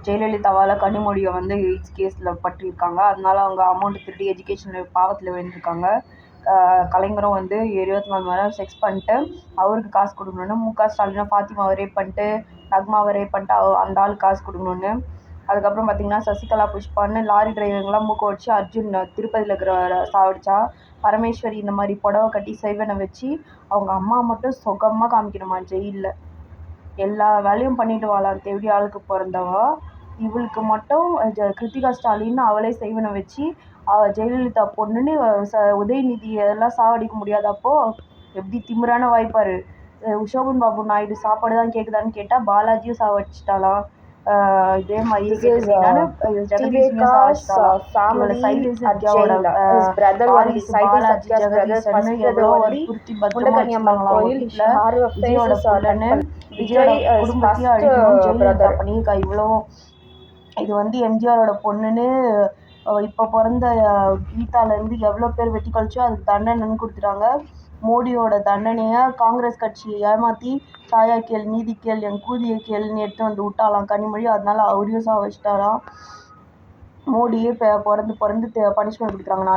ஜெயலலிதாவால் கனிமொழியை வந்து எய்ட்ஸ் கேஸில் பட்டிருக்காங்க. அதனால அவங்க அமௌண்ட் திருடி எஜுகேஷனில் பாவத்தில் விழுந்திருக்காங்க. கலைஞரும் வந்து 24 மணி நேரம் செக்ஸ் பண்ணிட்டு அவருக்கு காசு கொடுக்கணுன்னு, மு.க. ஸ்டாலினை ஃபாத்திமாவை ரேப் பண்ணிட்டு, நக்மாவை ரேப் பண்ணிட்டு அந்த ஆள் காசு கொடுக்கணுன்னு. அதுக்கப்புறம் பார்த்திங்கன்னா சசிகலா புஷ்பான்னு லாரி டிரைவருங்களாம் மூக்க வச்சு அர்ஜுன் திருப்பதியில் இருக்கிற சாவடிச்சா. பரமேஸ்வரி இந்த மாதிரி புடவை கட்டி செய்வனை வச்சு அவங்க அம்மா மட்டும் சுகமாக காமிக்கணுமா ஜெயிலில். எல்லா வேலையும் பண்ணிட்டு வாழாம் தேடி ஆளுக்கு பிறந்தவா. இவளுக்கு மட்டும் கிருத்திகா ஸ்டாலின் அவளே செய்வனை வச்சு ஜெயலலிதா பொண்ணுன்னு உதயநிதி எல்லாம் சாவடிக்க முடியாது. அப்போது எப்படி திமிரான வாய்ப்பாரு. சோபன் பாபு நாயுடு சாப்பாடு தான் கேட்குதான்னு கேட்டால் பாலாஜியும் சாவடிச்சிட்டாலாம். இதே மாதிரி இது வந்து எம்ஜிஆரோட பொண்ணுன்னு இப்போ பிறந்த கீதாலேருந்து எவ்வளோ பேர் வெட்டி கழிச்சோ அதுக்கு தண்டனைன்னு கொடுத்துட்டாங்க. மோடியோட தண்டனையை காங்கிரஸ் கட்சியை ஏமாற்றி சாயா கேள், நீதி கேள், என் கூதியை கேள்னு எடுத்து வந்து விட்டாலாம் கனிமொழி. அதனால அவரையும் சாவச்சிட்டாராம். மோடியே பிறந்து பனிஷ்மெண்ட் கொடுக்குறாங்க.